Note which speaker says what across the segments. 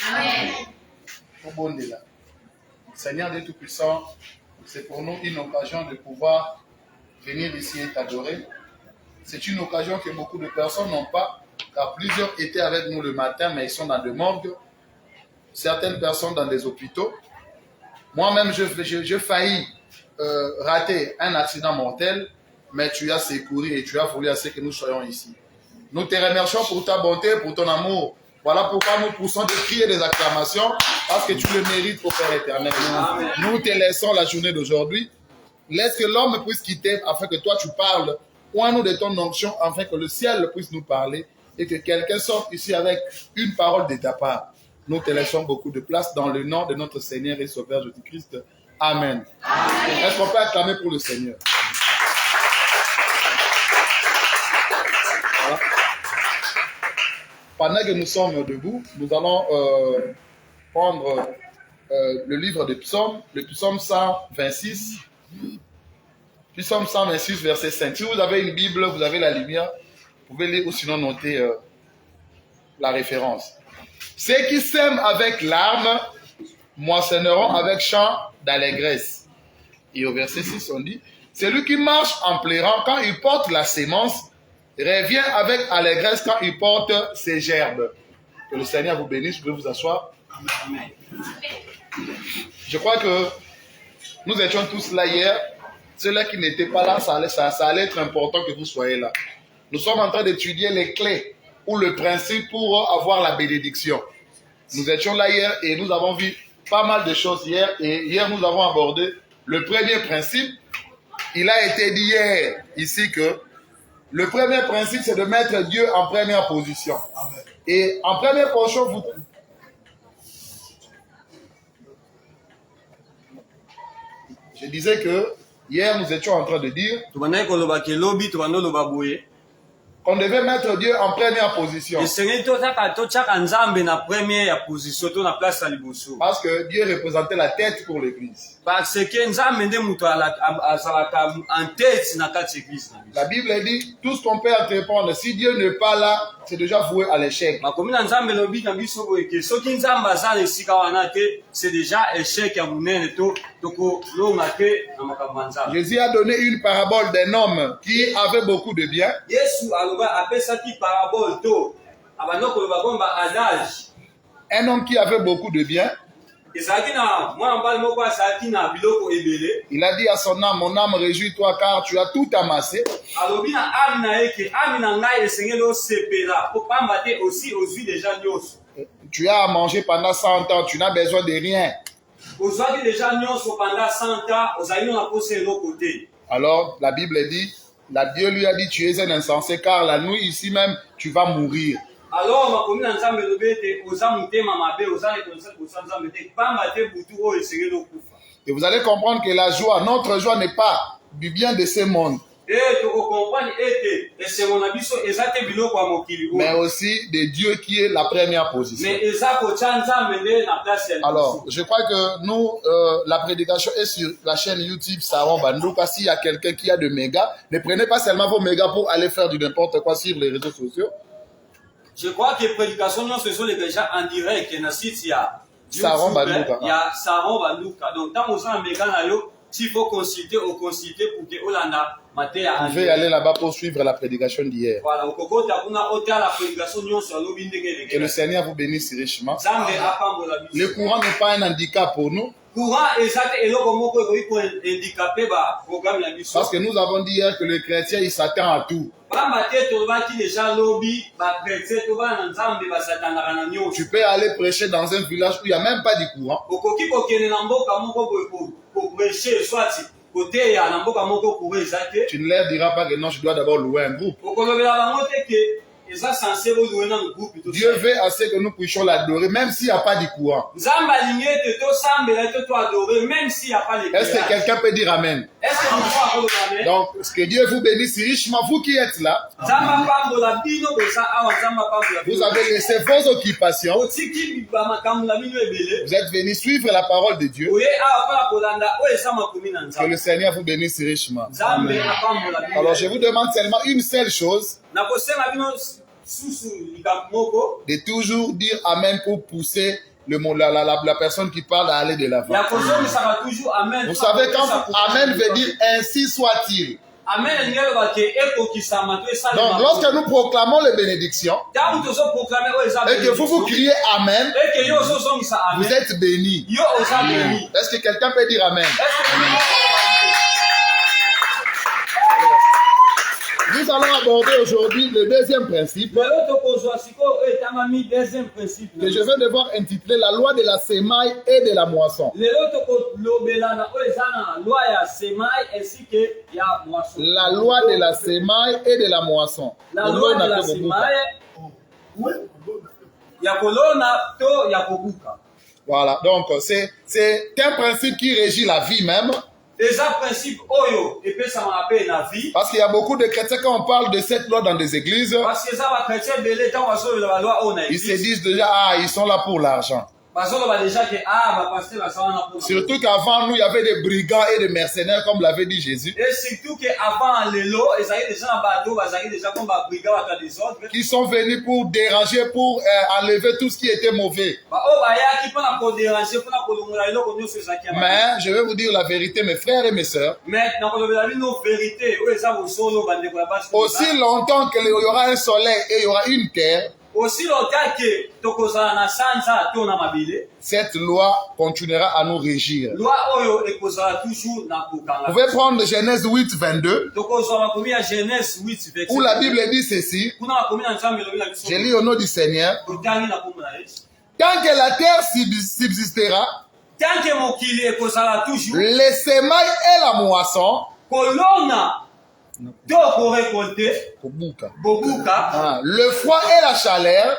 Speaker 1: Amen. Seigneur Dieu Tout-Puissant, c'est pour nous une occasion de pouvoir venir ici et t'adorer. C'est une occasion que beaucoup de personnes n'ont pas, car plusieurs étaient avec nous le matin, mais ils sont dans des morgues. Certaines personnes dans des hôpitaux. Moi-même, je faillis rater un accident mortel, mais tu as secouru et tu as voulu à ce que nous soyons ici. Nous te remercions pour ta bonté, pour ton amour. Voilà pourquoi nous poussons des cris et des acclamations, parce que tu le mérites au Père éternel. Amen. Nous te laissons la journée d'aujourd'hui. Laisse que l'homme puisse quitter afin que toi tu parles. Oins-nous de ton onction afin que le ciel puisse nous parler et que quelqu'un sorte ici avec une parole de ta part. Nous te laissons beaucoup de place dans le nom de notre Seigneur et Sauveur Jésus-Christ. Amen. Amen. Est-ce qu'on peut acclamer pour le Seigneur? Voilà. Pendant que nous sommes debout, nous allons prendre le livre des psaumes, le psaume 126. Psaume 126, verset 5. Si vous avez une Bible, vous avez la lumière, vous pouvez lire ou sinon noter la référence. Ceux qui sèment avec larmes moissonneront avec chant d'allégresse. Et au verset 6, on dit, celui qui marche en pleurant quand il porte la sémence, revient avec allégresse quand il porte ses gerbes. Que le Seigneur vous bénisse, vous pouvez vous asseoir. Amen. Je crois que nous étions tous là hier. Ceux-là qui n'étaient pas là, ça allait être important que vous soyez là. Nous sommes en train d'étudier les clés ou le principe pour avoir la bénédiction. Nous étions là hier et nous avons vu pas mal de choses hier. Et hier, nous avons abordé le premier principe. Il a été dit hier ici que le premier principe, c'est de mettre Dieu en première position. Amen. Et en première position, je disais que hier, nous étions en train de dire qu'on devait mettre Dieu en première position. Parce que Dieu représentait la tête pour l'Église. La Bible dit, tout ce qu'on peut entreprendre, si Dieu n'est pas là, c'est déjà voué à l'échec. C'est déjà échec. Jésus a donné une parabole d'un homme qui avait beaucoup de biens. Un homme qui avait beaucoup de biens. Il a dit à son âme, mon âme, réjouis-toi car tu as tout amassé. Tu as à manger pendant 100 ans, tu n'as besoin de rien. Alors la Bible dit, Dieu lui a dit, tu es un insensé car la nuit ici même, tu vas mourir. Et vous allez comprendre que la joie, notre joie n'est pas du bien de ce monde, mais aussi de Dieu qui est la première position. Alors, je crois que nous, la prédication est sur la chaîne YouTube Saron Bandouka. S'il y a quelqu'un qui a de mégas, ne prenez pas seulement vos mégas pour aller faire du n'importe quoi sur les réseaux sociaux.
Speaker 2: Je crois que les prédications, ce sont les déjà en direct. Il y a
Speaker 1: Saron Bandouka.
Speaker 2: Il y a Saron Bandouka. Donc, quand vous avez un méga, s'il faut consulter ou consulter pour que Olanda maté à.
Speaker 1: Vous pouvez aller là-bas pour suivre la prédication d'hier.
Speaker 2: Voilà.
Speaker 1: Que le Seigneur vous bénisse richement. Le courant n'est pas un handicap pour nous. Parce que nous avons dit hier que le chrétien, il s'attend à tout. Tu peux aller prêcher dans un village où il n'y a même pas de courant. Tu ne leur diras pas que non, je dois d'abord louer un groupe. Dieu veut assez que nous puissions l'adorer, même s'il n'y a pas de courant. Est-ce que quelqu'un peut dire Amen? Donc, ce que Dieu vous bénisse richement, vous qui êtes là, vous avez laissé vos occupations, vous êtes venus suivre la parole de Dieu. Que le Seigneur vous bénisse richement. Amen. Alors, je vous demande seulement une seule chose. de toujours dire Amen pour pousser la personne qui parle à aller de l'avant. Vous savez, quand Amen veut dire ainsi soit-il. Donc, lorsque nous proclamons les bénédictions et que vous criez Amen, vous êtes bénis. Est-ce que quelqu'un peut dire Amen? Nous allons aborder aujourd'hui le deuxième principe que je vais devoir intituler la loi de la semaille et de la moisson. La loi de la semaille et de la moisson.
Speaker 2: La loi de la semaille.
Speaker 1: Voilà, donc c'est un principe qui régit la vie même. Parce qu'il y a beaucoup de chrétiens quand on parle de cette loi dans des églises, ils se disent déjà, ils sont là pour l'argent. Surtout qu'avant nous, il y avait des brigands et des mercenaires, comme l'avait dit Jésus, qui sont venus pour déranger, pour enlever tout ce qui était mauvais. Mais je vais vous dire la vérité, mes frères et mes sœurs. Aussi longtemps qu'il y aura un soleil et il y aura une terre,
Speaker 2: aussi longtemps que
Speaker 1: cette loi continuera à nous régir. Vous pouvez prendre Genèse 8, 22, où la Bible dit ceci. Je lis au nom du Seigneur. Tant que la terre subsistera, les semailles et la moisson, le froid et la chaleur,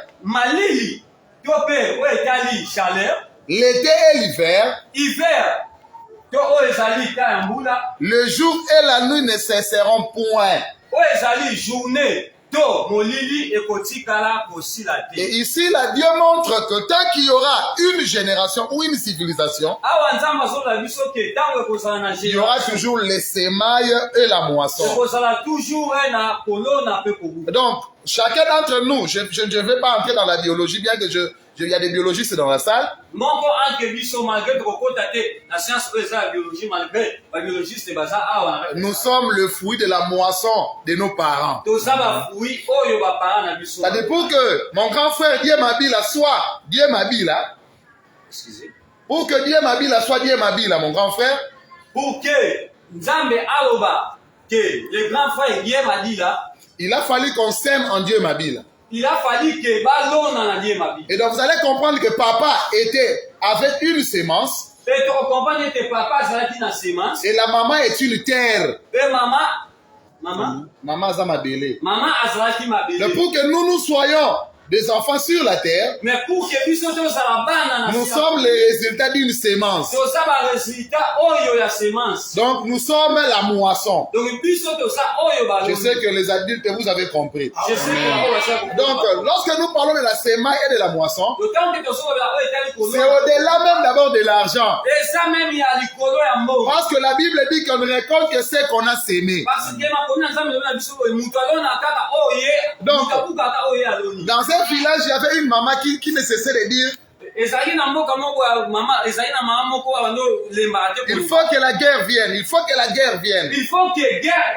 Speaker 1: l'été et l'hiver, le jour et la nuit ne cesseront point. Et ici, là, Dieu montre que tant qu'il y aura une génération ou une civilisation, il y aura toujours les semailles et la moisson. Donc, chacun d'entre nous, je ne vais pas entrer dans la biologie, bien que il y a des biologistes dans la salle. Nous sommes le fruit de la moisson de nos parents. C'est-à-dire pour que mon grand frère Dieu m'habille là, soit Dieu m'habille là. Pour que Dieu m'habille là, soit Dieu m'habille là, mon grand frère.
Speaker 2: Pour que Nzambe aloba que le grand frère Dieu m'habille là.
Speaker 1: Il a fallu qu'on s'aime en Dieu m'habille.
Speaker 2: Il a fallu que balona Dieu m'habille.
Speaker 1: Et donc vous allez comprendre que papa était avec une sémence.
Speaker 2: Et tu comprends que papa est une sémence.
Speaker 1: Et la maman est une terre.
Speaker 2: Et
Speaker 1: maman Zamabele.
Speaker 2: Maman azalaki mabele.
Speaker 1: Mais pour que nous soyons des enfants sur la terre,
Speaker 2: mais pour que
Speaker 1: nous sommes les résultats d'une sémence. Donc nous sommes la moisson. Je sais que les adultes, vous avez compris. Donc lorsque nous parlons de la semaille et de la moisson, c'est au-delà même d'abord de l'argent. Parce que la Bible dit qu'on ne récolte que ce qu'on a sémé. Donc, dans un village, il y avait une maman qui ne cessait de dire il faut que la guerre vienne, il faut que la guerre vienne.
Speaker 2: Il faut que guerre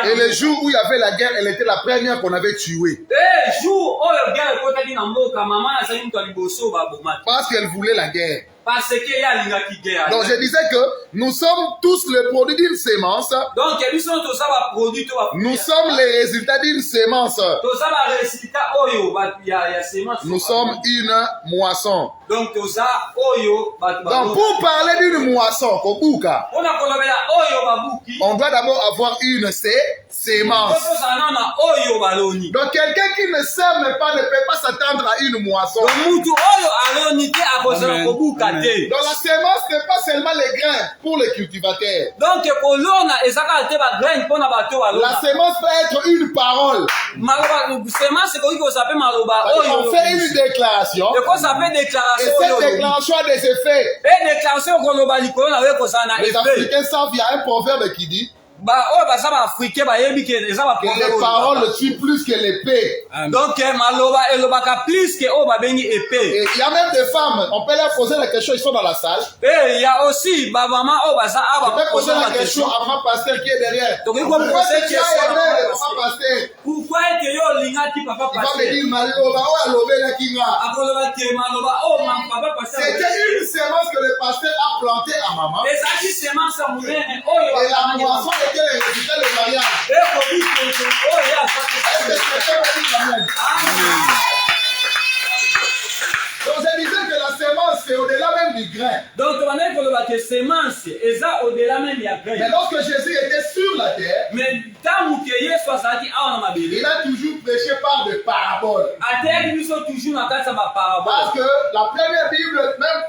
Speaker 1: et le jour où il y avait la guerre, elle était la première qu'on avait tuée. Parce qu'elle voulait la guerre. Donc je disais que nous sommes tous le produit d'une sémence. Nous sommes les résultats d'une sémence. Nous sommes une moisson. Donc pour parler d'une moisson, on doit d'abord avoir une sémence. Donc quelqu'un qui ne sème pas ne peut pas s'attendre à une moisson.
Speaker 2: Amen.
Speaker 1: Donc la sémence n'est pas seulement les grains pour les cultivateurs.
Speaker 2: Donc
Speaker 1: la sémence peut être une parole. On fait une déclaration. Et cette déclaration a des effets. Les Africains savent, il y a un proverbe qui dit
Speaker 2: oyo baza baafricain bayebi ke eza
Speaker 1: que les paroles tuent plus que l'épée.
Speaker 2: donc maloba elobaka plus ke oyo babengi épée.
Speaker 1: Et il y a même des femmes, on peut leur poser la question, ils sont dans la salle.
Speaker 2: Et il y a aussi bamama oyo baza
Speaker 1: On peut poser la question à mon pasteur qui est derrière.
Speaker 2: Donc,
Speaker 1: Pourquoi tu as aimé le papa pasteur?
Speaker 2: pourquoi ete yo olingaki papa
Speaker 1: Il va me
Speaker 2: pasteur
Speaker 1: dire maloba oyo alobelaki nga.
Speaker 2: akoloba ke maloba oyo papa pasteur
Speaker 1: C'était une sémence que le pasteur a plantée à maman.
Speaker 2: ezalaki semence ya monene oyo
Speaker 1: Et la moisson était le résultat du mariage.
Speaker 2: ekobi oyo ya
Speaker 1: Est-ce que quelqu'un va dire amen? Donc je disais que la sémence c'est au-delà même du grain.
Speaker 2: donc bandaki koloba ke semence eza au-delà même ya grain.
Speaker 1: Mais lorsque Jésus était sur la terre,
Speaker 2: mais ntango ke yesu azalaki awa na mabele
Speaker 1: il a toujours prêché par des paraboles.
Speaker 2: ateyaki biso toujours na kati ya
Speaker 1: Parce
Speaker 2: baparabole.
Speaker 1: que la première Bible, même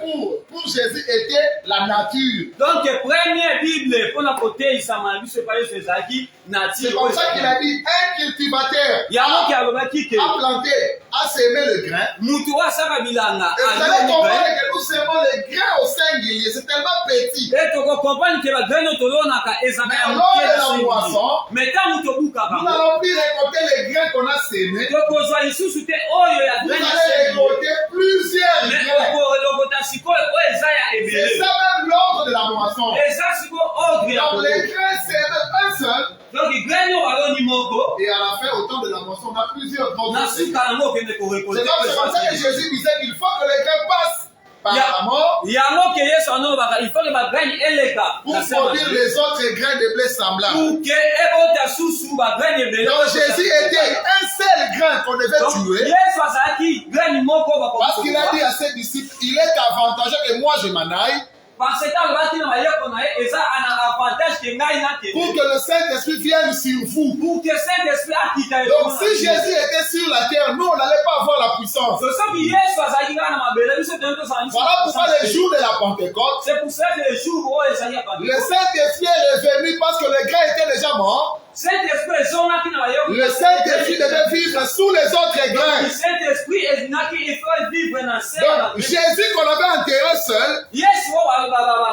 Speaker 1: pour Jésus, était la nature.
Speaker 2: donc première bible mpona koteisama na biso epai yesu ezalaki
Speaker 1: C'est comme ça qu'il a dit, un cultivateur
Speaker 2: yango ke alobaki ke
Speaker 1: a planté, a sémé le grain.
Speaker 2: mutu oyo asaka bilanga
Speaker 1: Et vous allez comprendre que nous sémons le grain au singulier, c'est tellement petit.
Speaker 2: e tokokomprendre ke bagraine oyo tolonaka ezaka ya
Speaker 1: Mais
Speaker 2: moke
Speaker 1: lors de
Speaker 2: ya
Speaker 1: la
Speaker 2: sengeli.
Speaker 1: moisson,
Speaker 2: mais ntango tobukaka
Speaker 1: Nous n'allons plus récolter les grains qu'on a sémés.
Speaker 2: tokozwa lisusu te oyo ya
Speaker 1: Vous
Speaker 2: graine ya
Speaker 1: allez
Speaker 2: sengeli.
Speaker 1: récolter plusieurs
Speaker 2: mais
Speaker 1: grains.
Speaker 2: okolokota sikoyo oyo eza ya
Speaker 1: C'est
Speaker 2: ebele
Speaker 1: ça même l'ordre de la moisson.
Speaker 2: eza sikoyo ordre ya
Speaker 1: Donc
Speaker 2: kolo
Speaker 1: les grains sémés un seul.
Speaker 2: donc graine oyo baloni moko
Speaker 1: Et à la fin, au temps de la moisson, on a plusieurs
Speaker 2: na
Speaker 1: autres sémés.
Speaker 2: suka yango okende
Speaker 1: C'est
Speaker 2: korekolte
Speaker 1: comme ça que Jésus disait qu'il faut que les grains passent par la mort
Speaker 2: yango ke yesu anobaka il faut ke bagraine eleka
Speaker 1: pour produire les autres grains de blé semblables.
Speaker 2: pour ke ebota susu bagraine ebele.
Speaker 1: Donc Jésus était un seul grain qu'on devait tuer.
Speaker 2: yesu azalaki graine moko
Speaker 1: Parce qu'il a dit à ses disciples, il est avantageux que moi je m'en aille.
Speaker 2: parce que alobaki na mayeko na ye eza ana avantage ke ngai nakende
Speaker 1: Pour que le Saint-Esprit vienne sur vous.
Speaker 2: pour que Saint-Esprit akita
Speaker 1: Donc si Jésus était sur la terre, nous on n'allait pas avoir la puissance.
Speaker 2: soki yesu azalaki kaka na mabele biso tene tozala
Speaker 1: Voilà pourquoi le jour de la Pentecôte,
Speaker 2: c'est pour ça que le jour oyo ezali ya
Speaker 1: le Saint-Esprit est revenu parce que le grain était déjà mort.
Speaker 2: Saint-Esprit ezongaki na mayeko
Speaker 1: Le Saint-Esprit devait vivre sous les autres grains.
Speaker 2: Saint-Esprit ezinaki il faut vivre na se
Speaker 1: Donc Jésus qu'on avait enterré seul,
Speaker 2: yesu oyo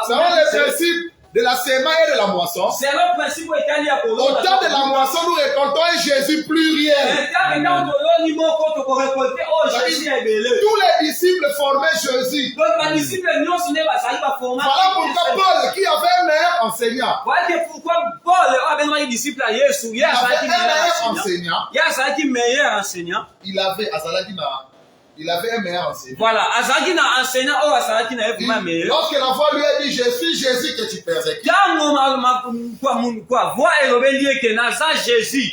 Speaker 1: selon le principe de la sémence et de la moisson,
Speaker 2: c'est le principe etali ya
Speaker 1: au
Speaker 2: kolona
Speaker 1: temps de la moisson, nous récoltons et Jésus pluriel.
Speaker 2: ntango toloni moko tokorekolte oyo jésus ya ebele
Speaker 1: Tous les disciples formaient Jésus.
Speaker 2: donc badisiple nyonso nde bazali baformaki
Speaker 1: Voilà pourquoi Paul, qui avait un meilleur enseignant,
Speaker 2: wake pourquoi paul oyo abengaki disciple ya yesu ye
Speaker 1: il avait
Speaker 2: azalaki
Speaker 1: un
Speaker 2: meilleur
Speaker 1: meilleur
Speaker 2: enseignant
Speaker 1: enseignant,
Speaker 2: ye azalaki meilleur enseignant
Speaker 1: il avait un meilleur enseignant.
Speaker 2: voilà azalaki na enseignant oyo azalaki na ye vraiment meilleur
Speaker 1: Lorsque la voix lui a dit, je suis Jésus que tu persécutes,
Speaker 2: ntango voix elobeli eke naza jésus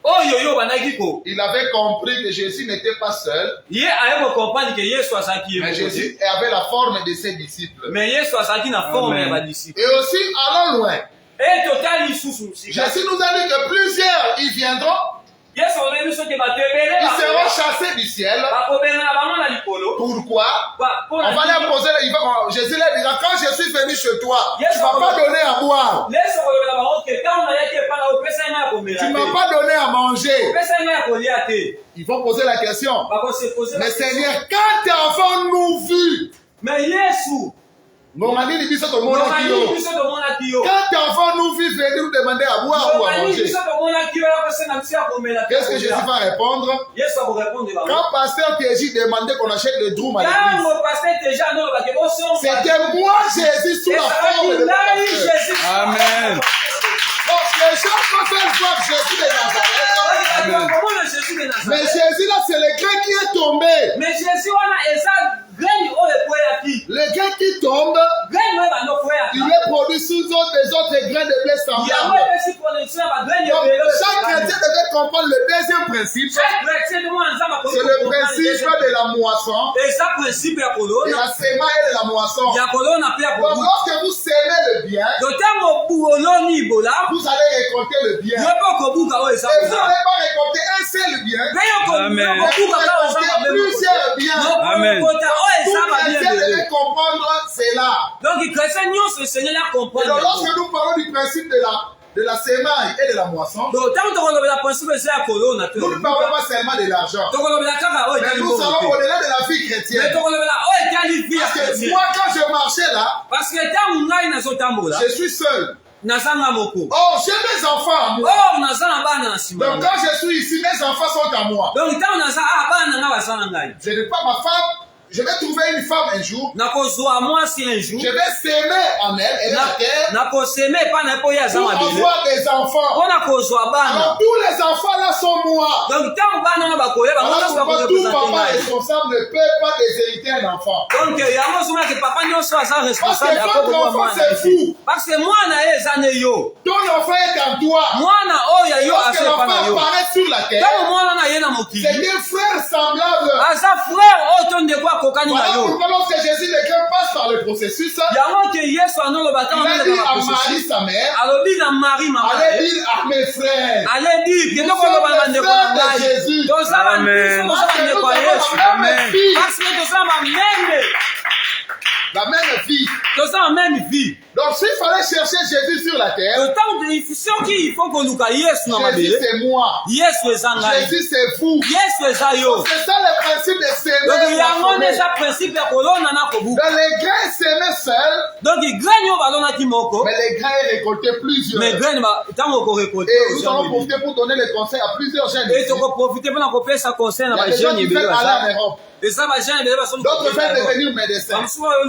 Speaker 2: oyo yo bandaki ko
Speaker 1: il avait compris que Jésus n'était pas seul,
Speaker 2: ye aye kocomprendre ke yesu azalaki ye
Speaker 1: mais
Speaker 2: moko
Speaker 1: Jésus
Speaker 2: te
Speaker 1: avait la forme de ses disciples.
Speaker 2: mais yesu azalaki na forme ya badisiple
Speaker 1: Et aussi, allons loin.
Speaker 2: e totali lisusu sika
Speaker 1: Jésus nous a dit que plusieurs y viendront,
Speaker 2: yesu alobi biso ke bato ebele
Speaker 1: ils seront chassés du ciel.
Speaker 2: bakobengana bango na likolo
Speaker 1: Pourquoi? On va leur poser, Jésus leur dira, quand je suis venu chez toi, tu ne m'as pas donné à boire,
Speaker 2: yesu akolobela bango ke ntango nayaki epai na opesai ngai ya komela
Speaker 1: tu ne
Speaker 2: te
Speaker 1: m'as pas donné à manger.
Speaker 2: opesai ngai ya kolia te
Speaker 1: Ils vont poser la question,
Speaker 2: bakosepose
Speaker 1: mais Seigneur, quand avons-nous vu?
Speaker 2: mais yesu
Speaker 1: Normani biso to mona
Speaker 2: nomani
Speaker 1: kio.
Speaker 2: biso tomonaki yo
Speaker 1: Quand avons-nous vu venir nous demander à boire ou à
Speaker 2: nomani
Speaker 1: manger?
Speaker 2: biso tomonaki yo yakosenga biso ya komela te
Speaker 1: Qu'est-ce que Jésus va répondre?
Speaker 2: yesu akorépondre bango
Speaker 1: Quand pasteur TJ demandait qu'on achète le drum à l'église,
Speaker 2: ntango paster teja anolobaki bosomba
Speaker 1: c'était moi Jésus sous la forme de
Speaker 2: ngai
Speaker 1: pasteur.
Speaker 2: jésus
Speaker 3: Amen.
Speaker 1: Donc les gens peuvent voir Jésus de Nazareth.
Speaker 2: komona jésus de
Speaker 1: Mais
Speaker 2: nazareth
Speaker 1: Jésus là, c'est le grain qui est tombé.
Speaker 2: mais jésus wana eza graine oyo ekweyaki
Speaker 1: Le grain qui tombe,
Speaker 2: graine oyo bando kweyaka
Speaker 1: il est produit sous des autres grains de blé
Speaker 2: yango
Speaker 1: semblables.
Speaker 2: epesi production ya bagraine
Speaker 1: Donc
Speaker 2: ebele
Speaker 1: chaque chrétien devait comprendre le deuxième principe.
Speaker 2: chaque chrétien de mwana nzambe
Speaker 1: C'est le principe de la moisson,
Speaker 2: eza principe ya
Speaker 1: de
Speaker 2: kolona
Speaker 1: la sémence et de la moisson.
Speaker 2: ya kolona mpe ya
Speaker 1: Donc
Speaker 2: kobuka
Speaker 1: lorsque vous sémez le bien,
Speaker 2: to ntango oloni ibola
Speaker 1: vous allez récolter le bien.
Speaker 2: yo mpe okobuka oyo eza
Speaker 1: Et vous
Speaker 2: kola
Speaker 1: n'allez pas récolter un seul bien,
Speaker 2: mpe yo
Speaker 3: Amen.
Speaker 1: mais vous
Speaker 2: kobuka kaka eza
Speaker 1: récoltez
Speaker 2: mabe
Speaker 1: plusieurs biens.
Speaker 3: Amen.
Speaker 2: okota oyo eza
Speaker 1: Tout chrétien
Speaker 2: babien
Speaker 1: devait comprendre cela.
Speaker 2: donc chrétien nyonso esengeli
Speaker 1: Et donc
Speaker 2: acomprendre
Speaker 1: lorsque nous parlons du principe de la sémence et de la moisson,
Speaker 2: donc ntango tokolobela principe eza ya kolona
Speaker 1: nous ne parlons pas seulement de l'argent.
Speaker 2: tokolobela kaka oyo
Speaker 1: Mais
Speaker 2: etali
Speaker 1: nous allons
Speaker 2: bongo te
Speaker 1: au-delà de la vie
Speaker 2: mais
Speaker 1: chrétienne.
Speaker 2: tokolobela oyo etali vie ya
Speaker 1: Parce que
Speaker 2: chrétien
Speaker 1: moi, quand je marchais là,
Speaker 2: parce que ntango ngai nazotambola
Speaker 1: je suis seul.
Speaker 2: Nazanga moko.
Speaker 1: Oh, j'ai mes enfants à moi.
Speaker 2: Oh, nazanga bana na sima.
Speaker 1: Donc quand je suis ici, mes enfants sont à moi.
Speaker 2: Donc tant naza bana nga basana ngai.
Speaker 1: Je n'ai pas ma femme. Je vais trouver une femme un jour.
Speaker 2: Nakozwa moi si un jour.
Speaker 1: Je vais s'aimer en elle et la terre.
Speaker 2: Nakoseme pa na po ya za
Speaker 1: Pour
Speaker 2: mabele.
Speaker 1: avoir des enfants.
Speaker 2: On nakozwa bana.
Speaker 1: Alors tous les enfants là sont moi.
Speaker 2: Donc tant bana nga bakoya ba
Speaker 1: Alors
Speaker 2: ngona
Speaker 1: pourquoi tout papa responsable ne peut pas déshériter un enfant?
Speaker 2: Donc yango sona que papa nyonso aza responsable
Speaker 1: Parce que votre enfant c'est fou.
Speaker 2: Parce que mwana eza ne yo.
Speaker 1: Ton enfant est en toi.
Speaker 2: Mwana oya yo
Speaker 1: Lorsque
Speaker 2: asepa na
Speaker 1: l'enfant
Speaker 2: yo.
Speaker 1: apparaît sur la terre,
Speaker 2: Tant mwana na ye na mokili.
Speaker 1: c'est des frères semblables.
Speaker 2: Aza frère oto ndeko akokani na
Speaker 1: Voilà
Speaker 2: yo.
Speaker 1: pourquoi lorsque Jésus le Christ passe par le processus,
Speaker 2: Yango ke Yesu anolo batanga
Speaker 1: il a dit à Marie sa mère,
Speaker 2: alobi na Marie mama.
Speaker 1: allez dire à mes frères.
Speaker 2: Allez dire que ndoko lo bana ndeko na ngai. Tozala ndeko ya Yesu.
Speaker 1: Amen.
Speaker 2: Parce que tozala meme.
Speaker 1: La même vie.
Speaker 2: Tozala même vie.
Speaker 1: Donc s'il fallait chercher Jésus sur la terre,
Speaker 2: Autant de soki il faut que luka Yesu na
Speaker 1: Jésus
Speaker 2: mabele.
Speaker 1: c'est moi.
Speaker 2: Yesu eza ngai.
Speaker 1: Jésus c'est vous.
Speaker 2: Yesu eza yo.
Speaker 1: C'est ça le principe de
Speaker 2: Donc
Speaker 1: s'aimer.
Speaker 2: yango eza principe ya kolona na kobuka.
Speaker 1: Dans les grains s'aimer seul,
Speaker 2: Donc grain yo balonaki moko.
Speaker 1: mais les grains récoltés plusieurs.
Speaker 2: Mais grain ba tango ko récolter.
Speaker 1: Et nous allons profiter pour donner les conseils à plusieurs jeunes.
Speaker 2: Et
Speaker 1: ici.
Speaker 2: toko profiter pour na kopesa conseil na
Speaker 1: Il y a
Speaker 2: ba
Speaker 1: des gens
Speaker 2: jeune
Speaker 1: qui veulent
Speaker 2: ebele
Speaker 1: aller en
Speaker 2: baza.
Speaker 1: Europe.
Speaker 2: Et ça ba jeune ebele baza.
Speaker 1: D'autres veulent devenir médecins.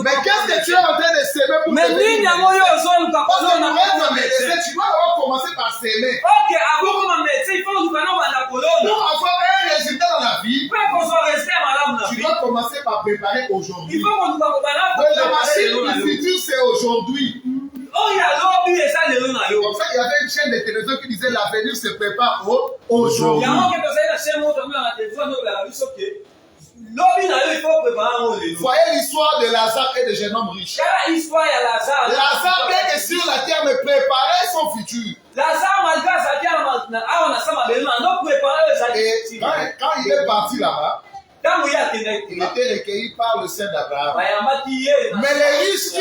Speaker 1: Mais qu'est-ce que tu es en train de s'aimer pour
Speaker 2: Mais
Speaker 1: devenir
Speaker 2: nini yango yo
Speaker 1: médecin?
Speaker 2: ozo luka
Speaker 1: Parce que
Speaker 2: kolona
Speaker 1: pour être médecin, tu dois d'abord commencer par s'aimer.
Speaker 2: Ok, avant comme médecin, il faut luka no banda kolona.
Speaker 1: Pour avoir un résultat dans la vie,
Speaker 2: Pour qu'on soit resté malade na
Speaker 1: tu
Speaker 2: vie.
Speaker 1: dois commencer par préparer
Speaker 2: Il
Speaker 1: aujourd'hui.
Speaker 2: faut qu'on luka ko bana
Speaker 1: Donc la machine du futur, c'est aujourd'hui.
Speaker 2: Oh ya lobi eza lelo na yo.
Speaker 1: Comme ça, il y avait une chaîne de télévision qui disait l'avenir se prépare aujourd'hui.
Speaker 2: Yango ke tozali na chaîne moto na télévision no la biso ke. Lobi na yo il faut préparer ngo lelo.
Speaker 1: Voyez l'histoire de Lazare et de jeune homme riche.
Speaker 2: Kala histoire ya Lazare.
Speaker 1: Lazare, bien que sur la terre, me préparait son futur.
Speaker 2: Lazare malgré sa terre na awa na sama belo na préparer les
Speaker 1: Et quand il est parti là-bas,
Speaker 2: tango ya kende.
Speaker 1: il était recueilli par le Saint d'Abraham.
Speaker 2: Bayambaki ye.
Speaker 1: Mais les riches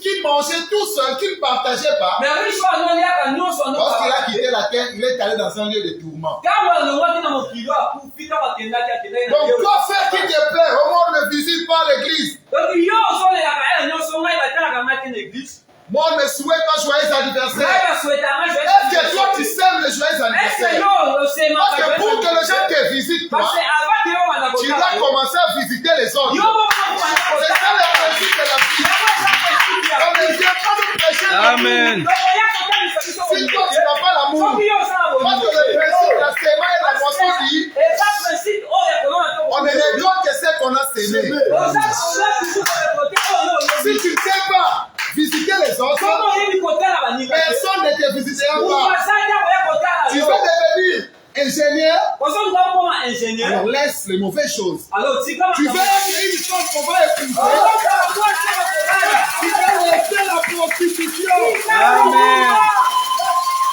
Speaker 1: qui mangeaient tout seuls, qui ne partageaient pas,
Speaker 2: Mais riche wa no ya nyonso no.
Speaker 1: lorsqu'il a quitté la terre, il est allé dans un lieu de tourment.
Speaker 2: Tango no waki na mokilo akufika bakendaki akendaki na
Speaker 1: Donc,
Speaker 2: yo.
Speaker 1: toi, faire qui te plaît, au moins ne visite pas l'église.
Speaker 2: Donc yo osolelaka ye nyonso ngai batalaka maki na église.
Speaker 1: Moi, on me souhaite un joyeux anniversaire.
Speaker 2: Ngai basuetanga
Speaker 1: Est-ce que toi, tu sèmes le joyeux
Speaker 2: Est-ce que
Speaker 1: anniversaire?
Speaker 2: yo osemaka
Speaker 1: Parce que pour que les gens te visitent, toi,
Speaker 2: parce que avant que yo banda
Speaker 1: tu dois
Speaker 2: kotala
Speaker 1: commencer à visiter les autres.
Speaker 2: yo moko banda
Speaker 1: C'est ça le principe de la vie. On ne vient pas nous prêcher
Speaker 3: Amen.
Speaker 1: si toi, tu n'as pas l'amour. Parce que le principe de la sémence et la moisson dit, on ne récolte que ce qu'on a sémé. Si tu ne sais pas visiter les autres, personne ne te visitera pas. Tu veux devenir ingénieur, alors laisse les mauvaises choses. Tu veux être une femme qu'on va épouser, tu veux rester la prostitution.
Speaker 3: Amen.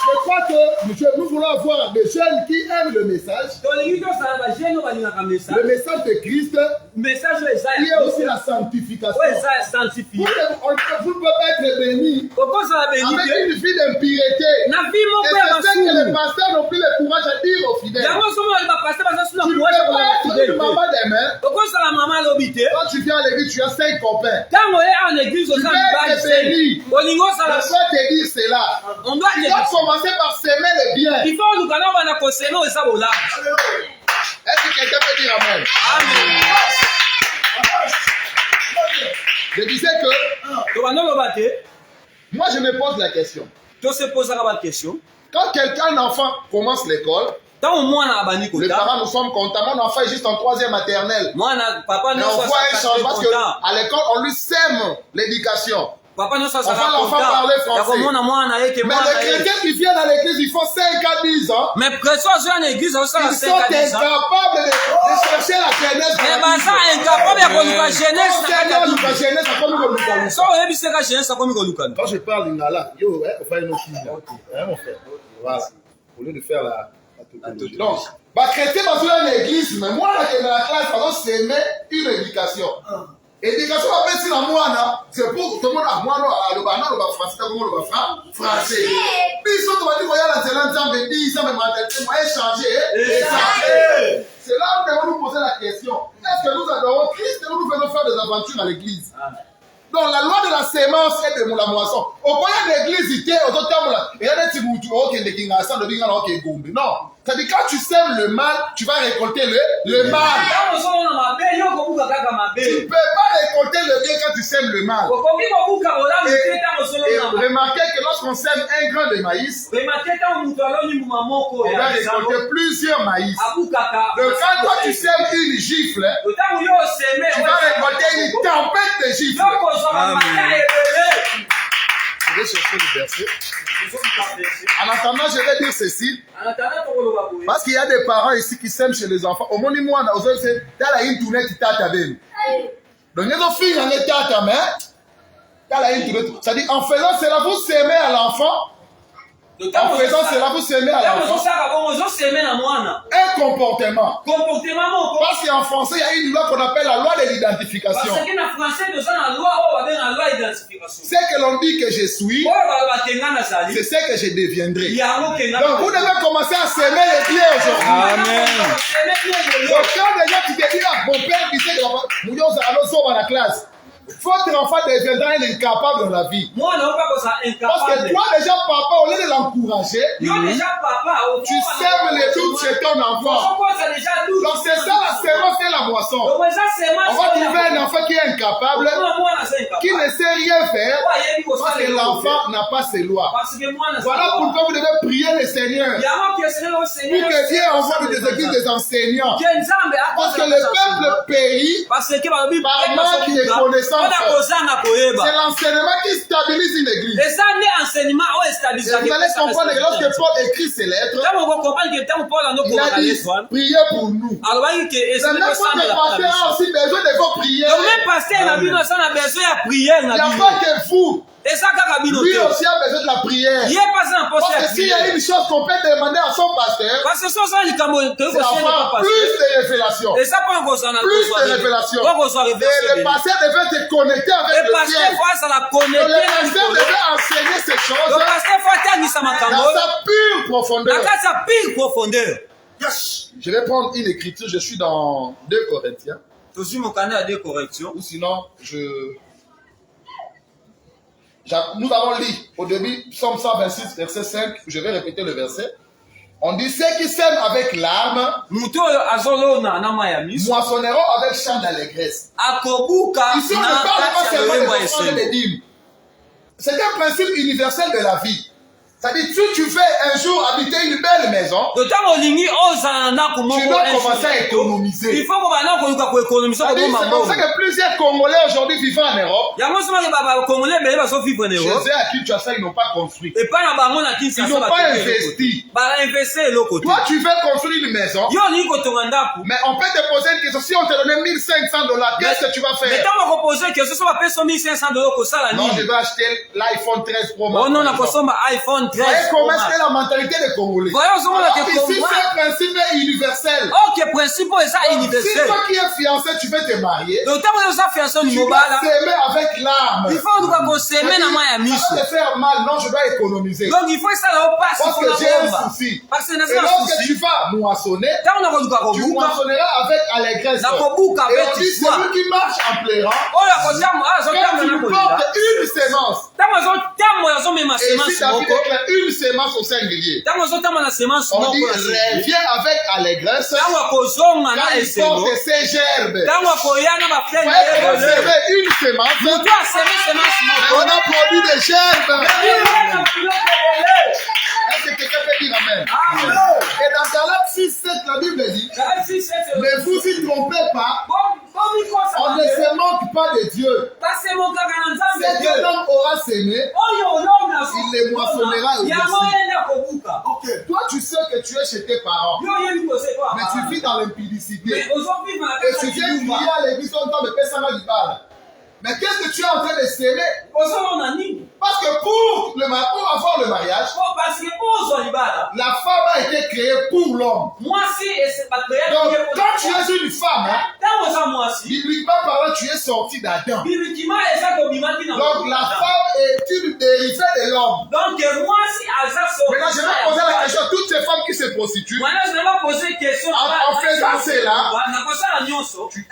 Speaker 1: Je crois que nous voulons avoir des jeunes qui aiment le message. Le message de Christ, qui est aussi la sanctification. Vous ne pouvez pas être béni avec une vie d'impureté. Et c'est ce que les pasteurs n'ont plus le courage à dire aux fidèles. Tu ne peux pas être une maman des mains. Quand tu viens à l'église, tu as 5 copains. Tu veux être béni. Je dois te dire cela. Tu dois commencer par s'aimer le bien.
Speaker 2: Il faut nous allons ça voilà.
Speaker 1: Est-ce que quelqu'un peut dire Amen? Je disais que moi je me pose la question. Quand un enfant commence l'école, les parents nous sommes contents. Mon enfant est juste en 3e maternelle. Mais on voit un changement parce qu'à l'école on lui sème l'éducation.
Speaker 2: Papa non ça
Speaker 1: On va l'enfant parler français. Mais les chrétiens qui viennent à l'église, ils font 5 à 10 ans.
Speaker 2: Mais pression sur une église,
Speaker 1: ils sont incapables de chercher la jeunesse.
Speaker 2: Mais ça incapable de la jeunesse.
Speaker 1: Quand je parle lingala, yo, on fait une autre. Voilà. Au lieu de faire la tautologie. Donc, bah chrétien dans une église, mais moi là dans la classe, pardon, c'est une éducation. Éducation va faire si la moine, c'est pour tout le monde à moi, le banana, le français, tout le monde le français. Puis ils sont dit, voyez la Zélande, ça me dit, ça me mentalité, moi échanger. C'est là où nous devons nous poser la question. Est-ce que nous adorons Christ et nous venons faire des aventures à l'église? Donc la loi de la sémence et de la moisson. Au point d'église, il y a des non. C'est-à-dire quand tu sèmes le mal, tu vas récolter le mal. Tu ne peux pas récolter le bien quand tu sèmes le mal. Et remarquez que lorsqu'on sème un grain de maïs, on va récolter plusieurs maïs. Donc quand toi tu sèmes une gifle, tu vas récolter une tempête de gifles. Je vais chercher le verset. En attendant, je vais dire ceci. Parce qu'il y a des parents ici qui s'aiment chez les enfants. Au moins, moi, on a dit, t'as une tournée qui t'a tabé. Donc, les filles, on est tata, mais t'as une tournée. C'est-à-dire, en faisant cela, vous s'aimez à l'enfant. En faisant cela, vous s'aimez à l'enfant. Un comportement. Parce qu'en français, il y a une loi qu'on appelle la loi de l'identification. C'est que l'on dit que je suis, c'est ce que je deviendrai. Donc vous devez commencer à s'aimer les biens aujourd'hui.
Speaker 3: Amen.
Speaker 1: Donc quand déjà tu te dis, ah, mon père disait, nous allons à la classe. Votre enfant deviendra un incapable dans la vie. Parce que toi déjà papa, au lieu de l'encourager, tu sèmes les doutes chez ton enfant. Donc c'est ça la sémence et la moisson. On va trouver un enfant qui est incapable, qui ne sait rien faire, parce que l'enfant n'a pas ses lois. Voilà pourquoi vous devez prier le Seigneur. Pour que Dieu envoie des églises des enseignants. Parce que le peuple périt par manque de connaissances. C'est l'enseignement qui stabilise une église. Et vous allez comprendre que lorsque Paul écrit ses lettres, il a dit priez pour nous. C'est même que le pasteur a aussi besoin de vos prières. Il n'y a pas que vous. Lui aussi a besoin de la prière. Parce que s'il y a une chose qu'on peut demander à son pasteur, c'est avoir plus de révélations. Plus de révélations. Et le pasteur devait te connecter avec le ciel. Le pasteur devait enseigner ces choses dans sa pure profondeur. Je vais prendre une écriture. Je suis dans 2 Corinthiens. Ou sinon, nous avons lu au début, Psaume 126, verset 5, je vais répéter le verset. On dit, ceux qui sèment avec larmes moissonneront avec chant d'allégresse. Ici, on ne parle pas seulement de l'offrande des dîmes. C'est un principe universel de la vie. C'est-à-dire, si tu veux un jour habiter une belle maison, tu dois commencer à économiser. C'est pour ça que plusieurs Congolais aujourd'hui vivant en Europe, chez eux à Kinshasa, ils n'ont pas construit. Ils n'ont pas investi. Toi, tu veux construire une maison, mais on peut te poser une question. Si on te donnait $1,500, qu'est-ce que tu vas faire? Non, je vais acheter l'iPhone 13 Pro Max. Voyez comment est la mentalité des Congolais. Ici, c'est un principe universel. Si toi qui es fiancé, tu veux te marier, tu dois s'aimer avec l'arme. Ça va te faire mal. Non, je dois économiser. Parce que j'ai un souci. Et lorsque tu vas moissonner, tu moissonneras avec allégresse. Et on dit, celui qui marche en pleurant, quand tu portes une sémence. Et si David déclare une sémence au singulier, on dit reviens avec allégresse quand il porte ses gerbes. Une sémence, on a produit des gerbes. Est-ce que quelqu'un peut dire amen? Et dans Galates 6:7, la Bible dit, ne vous y trompez pas, on ne se moque pas de Dieu. Ce que l'homme aura sémé, il les moissonnera aussi. Okay. Toi, tu sais que tu es chez tes parents, mais tu vis dans l'impudicité. Et tu viens crier à l'église en temps de Pessama du Bal. Mais qu'est-ce que tu es en train de s'aimer? Parce que pour avoir le mariage, la femme a été créée pour l'homme. Donc, quand tu es une femme, Bibliquement parlant, tu es sorti d'Adam. Donc la femme est une dérivée de l'homme.
Speaker 2: Maintenant,
Speaker 1: je vais poser la question à toutes ces femmes qui se prostituent. En faisant cela,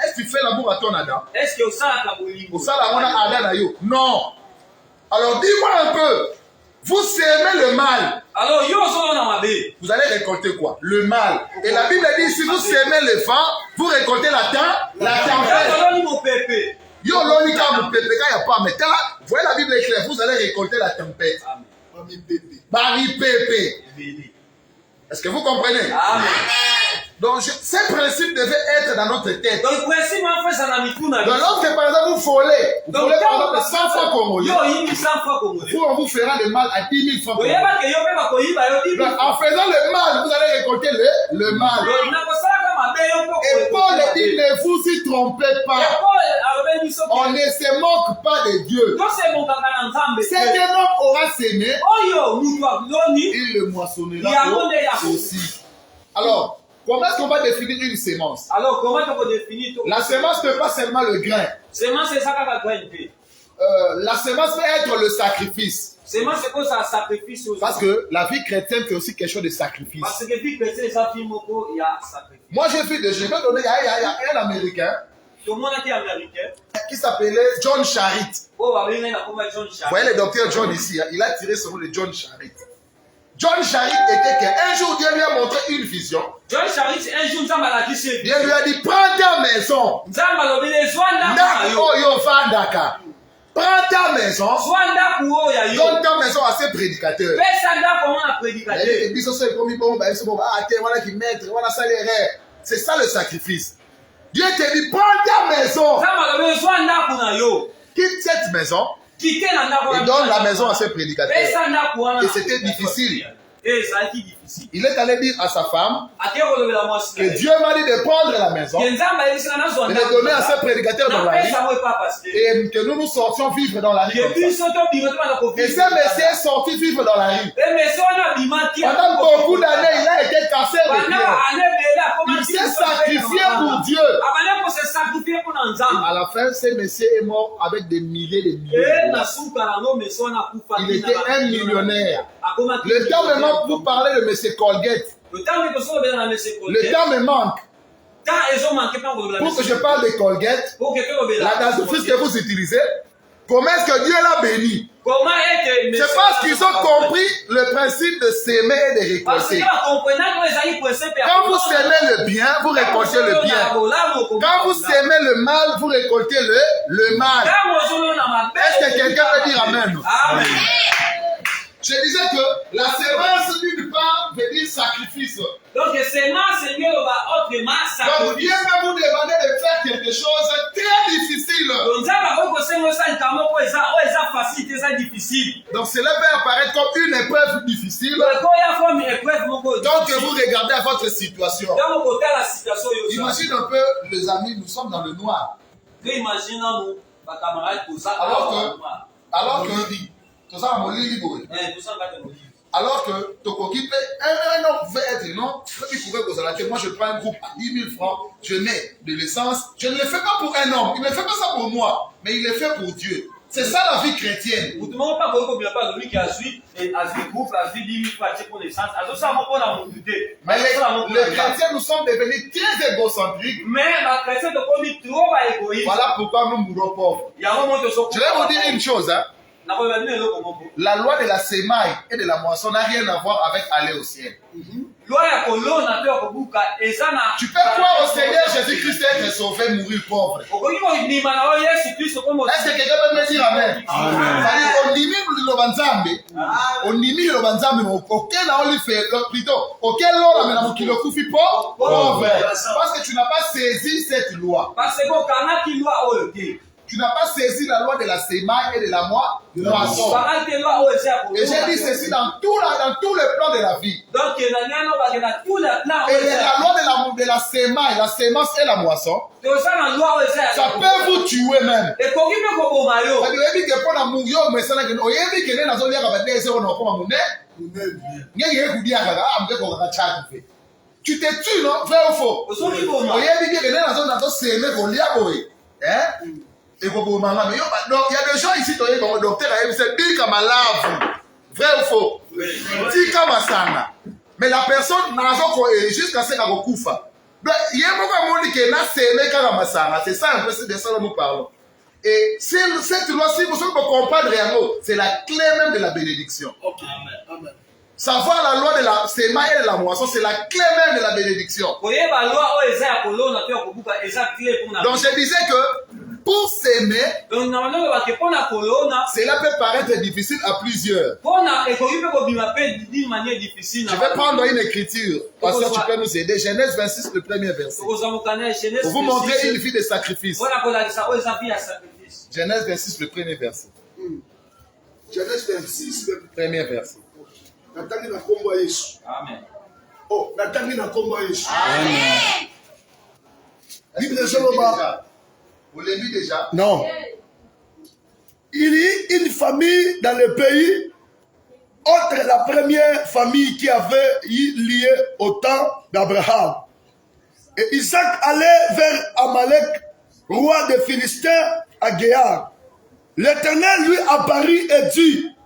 Speaker 1: est-ce que tu fais l'amour à ton Adam? Non. Alors dis-moi un peu. Vous sémez le mal. Vous allez récolter quoi? Le mal. Et la Bible dit, si vous sémez le vent, vous récoltez la tempête. Vous voyez la Bible est claire, vous allez récolter la tempête. Bari Pépé. Est-ce que vous comprenez? Amen. Donc, ces principes devaient être dans notre tête. Donc, lorsque par exemple vous volez par exemple 100 fois congolais, on vous fera le mal à 10 000 fois congolais. Donc, en faisant le mal, vous allez récolter le mal. Et Paul dit, ne vous y trompez pas. On ne se moque pas de Dieu. C'est qu'un homme aura sémé, il le moissonnera aussi. Alors, comment est-ce qu'on va définir une sémence?
Speaker 2: Alors, comment on peut définir?
Speaker 1: La sémence n'est pas seulement le grain.
Speaker 2: Sémence, c'est ça qu'on va grain.
Speaker 1: La sémence peut être le sacrifice.
Speaker 2: Sémence, c'est quoi ça, sacrifice aussi?
Speaker 1: Parce que la vie chrétienne fait aussi quelque chose de sacrifice.
Speaker 2: Parce que la vie chrétienne, ça fait beaucoup, il y a sacrifice.
Speaker 1: Moi, j'ai vu je vais donner, il y a un Américain.
Speaker 2: Tout le monde était américain.
Speaker 1: Qui s'appelait John Charit.
Speaker 2: Oh, bah, il y a John Charit.
Speaker 1: Vous voyez le docteur John ici, il a tiré son nom de John Charit. John Charit était qu'un jour Dieu lui a montré une vision.
Speaker 2: John Charit, un jour,
Speaker 1: Dieu lui a dit, prends ta maison. Prends ta maison. Donne ta maison à ces prédicateurs. C'est ça le sacrifice. Dieu te dit, prends ta maison. Quitte cette maison. Et donne la maison à ses prédicateurs. Et c'était difficile. Il est allé dire à sa femme que Dieu m'a dit de prendre la maison et de donner à ses prédicateurs dans la rue et que nous nous sortions vivre dans la rue. Et ce monsieur est sorti vivre dans la rue. Pendant beaucoup d'années, il a été cassé de Dieu. Il s'est sacrifié pour Dieu. Et à la fin, ce monsieur est mort avec des milliers de milliers. Il était un millionnaire. Le temps me manque pour parler de M. Colgate. Le temps me manque. Pour que je parle de Colgate, la dentifrice que vous utilisez, comment est-ce que Dieu l'a béni? C'est parce qu'ils ont compris le principe de s'aimer et de récolter. Quand vous s'aimez le bien, vous récoltez le bien. Quand vous s'aimez le mal, vous récoltez le mal. Est-ce que quelqu'un peut dire Amen? Amen. Je disais que la sémence d'une part veut dire sacrifice.
Speaker 2: Donc sémence c'est mieux autre masse.
Speaker 1: Donc Dieu va vous demander de faire quelque chose de très difficile. Donc cela peut apparaître comme une épreuve difficile. Donc vous regardez à votre situation. Imagine un peu les amis, nous sommes dans le noir. Alors que Tokokipe, un homme veut être non, moi je prends un groupe à 10 000 francs, je mets de l'essence, je ne le fais pas pour un homme, il ne fait pas ça pour moi, mais il le fait pour Dieu. C'est ça la vie chrétienne. Mais les chrétiens, nous sommes devenus très égocentriques. Voilà pourquoi nous mourons pauvres. Je vais vous dire une chose, hein. La loi de la sémaille et de la moisson n'a rien à voir avec aller au ciel. Tu peux croire au Seigneur Jésus-Christ et être sauvé, mourir pauvre. Est-ce que quelqu'un peut me dire Amen? On dit auquel on lui fait plutôt auquel l'on amène mon kilo koufi pauvre. Parce que tu n'as pas saisi cette loi. Tu n'as pas saisi la loi de la sémaille et de la moisson. Et j'ai dit ceci dans tout le plan de la vie. Et la loi de la sémaille, la sémence et la moisson, ça peut vous tuer même. Tu te tues, non? Vrai ou faux? s'aimer pour liaboé. Hein? Et pour maman. Mais donc, il y a des gens ici, comme le docteur a dit, c'est dit comme à lave. Vrai ou faux? Dit comme à ça. Mais la personne n'a pas jusqu'à ce qu'elle recouvre. Donc, il y a beaucoup de monde qui n'a s'aimer comme à ça. C'est ça un peu, c'est de ça que nous parlons. Et cette loi, si vous pouvez comprendre réellement, c'est la clé même de la bénédiction.
Speaker 3: Ok, amen.
Speaker 1: Savoir la loi de la séma et de la moisson, c'est la clé même de la bénédiction. Donc je disais que pour s'aimer, cela peut paraître difficile à plusieurs. Je vais prendre une écriture. Pasteur, tu peux nous aider. Genèse 26, le premier verset. Pour vous montrer une vie de sacrifice. Genèse 26, le premier verset.
Speaker 3: Genèse 26, le
Speaker 1: premier verset.
Speaker 2: Amen.
Speaker 3: Oh, Nathalie na komba Yesu.
Speaker 1: Amen.
Speaker 3: Bible de Solomon.
Speaker 1: Vous l'avez vu déjà?
Speaker 3: Non. Il y a une famille dans le pays, autre la première famille qui avait lié au temps d'Abraham. Et Isaac allait vers Amalek, roi des Philistins, à Géar. L'Éternel lui apparut et dit,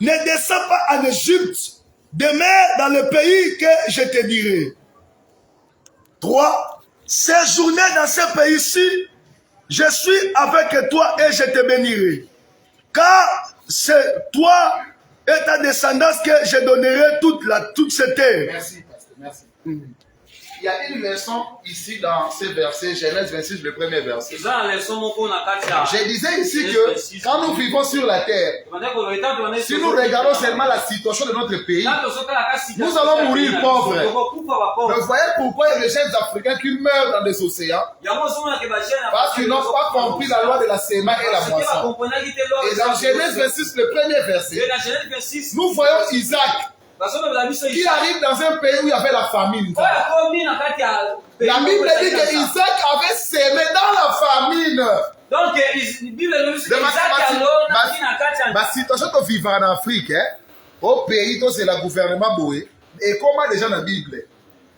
Speaker 3: ne descends pas en Égypte, demeure dans le pays que je te dirai. 3. Séjourner dans ce pays-ci, je suis avec toi et je te bénirai. Car c'est toi et ta descendance que je donnerai toute cette terre.
Speaker 1: Merci, pasteur, merci. Il y a une leçon ici dans ces versets, Genèse 26, le premier verset. Je disais ici que quand nous vivons sur la terre, si nous regardons seulement la situation de notre pays, nous allons mourir pauvres. Vous voyez pourquoi il y a des jeunes Africains qui meurent dans des océans? Parce qu'ils n'ont pas compris la loi de la séma et la moisson. Et dans Genèse 26, le premier verset, nous voyons Isaac qui arrive dans un pays où il y avait la famine. La Bible dit que Isaac avait sémé dans la famine.
Speaker 2: Donc, la Bible dit que Isaac
Speaker 1: la situation que vivons en Afrique, au pays, c'est le gouvernement Boé, et comment les gens dans la Bible,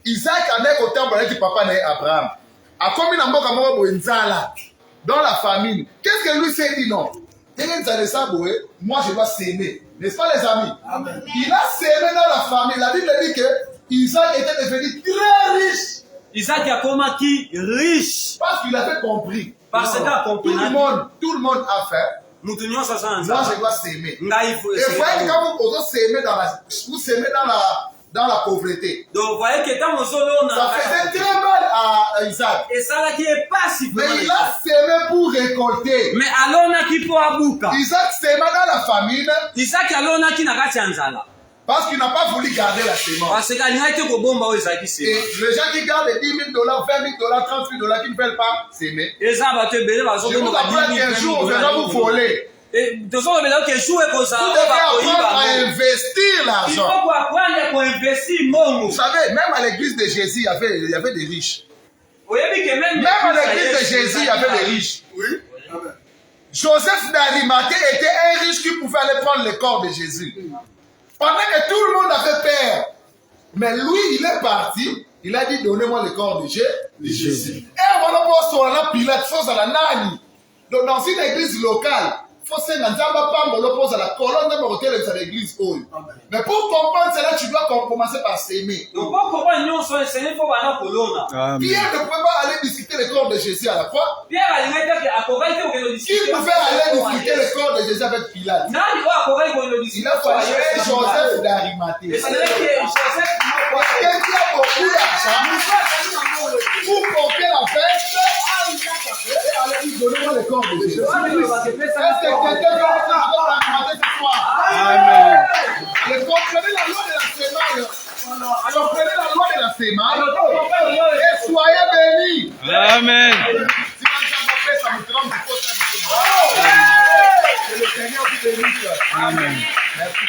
Speaker 1: Isaac en est au temps où papa n'est Abraham. A combien de temps dans la famine? Qu'est-ce que lui s'est dit non? Moi je dois s'aimer. N'est-ce pas les amis? Amen. Il a sémé dans la famille. La Bible dit que Isaac était devenu très riche.
Speaker 2: Isaac a commencé riche.
Speaker 1: Parce qu'il avait compris.
Speaker 2: Parce qu'il a compris.
Speaker 1: Tout le monde a fait.
Speaker 2: Nous tenions ça ensemble.
Speaker 1: Moi je dois s'aimer. Et voyez quand vous s'aimez dans la pauvreté.
Speaker 2: Donc voyez que dans mon solo,
Speaker 1: ça faisait très mal à Isaac.
Speaker 2: Et ça là qui est pas si.
Speaker 1: Mais il a sémé pour récolter.
Speaker 2: Mais alors on a qui pour abouka.
Speaker 1: Isaac séma dans la famine.
Speaker 2: Isaac alors on a qui n'a pas tianzala.
Speaker 1: Parce qu'il n'a pas voulu garder la sémence.
Speaker 2: Parce qu'il a été au bon bao Isaac qui
Speaker 1: et les gens qui gardent $10 000, $20 000, $30 000 qui ne veulent pas s'aimer.
Speaker 2: Et ça va te bénir parce que
Speaker 1: je vous apprends qu'un jour on verra vous voler.
Speaker 2: Et de toute façon, vous devez
Speaker 1: apprendre à investir l'argent.
Speaker 2: Il faut apprendre à investir.
Speaker 1: Vous savez, même à l'église de Jésus, il y avait des riches. Même à l'église de Jésus, il y avait des riches.
Speaker 3: Oui.
Speaker 1: Joseph d'Arimathée était un riche qui pouvait aller prendre le corps de Jésus. Pendant que tout le monde avait peur. Mais lui, il est parti. Il a dit, donnez-moi le corps de Jésus. Et voilà pour ça, Pilate, chose à la nani. Donc dans une église locale, il faut que tu pose à la colonne de l'hôtel de l'église. Mais pour comprendre cela, tu dois commencer par s'aimer.
Speaker 2: Donc pour comprendre, nous sommes enseignés pour la colonne.
Speaker 1: Pierre ne pouvait pas aller discuter le corps de Jésus à la croix.
Speaker 2: Pierre a dit
Speaker 1: qu'il pouvait aller discuter le corps de Jésus avec Pilate. Il a fallu Joseph d'Arimathée. Quelqu'un qui a beaucoup d'argent pour porter la fête et aller lui donner le corps de Jésus. Est-ce que quelqu'un va d'Arimathée ce soir?
Speaker 4: Amen.
Speaker 1: Comprenez la loi de la sémence. Comprenez la loi de la sémence. Et soyez bénis.
Speaker 4: Amen.
Speaker 1: Que le Seigneur vous bénisse.
Speaker 4: Amen.
Speaker 1: Merci.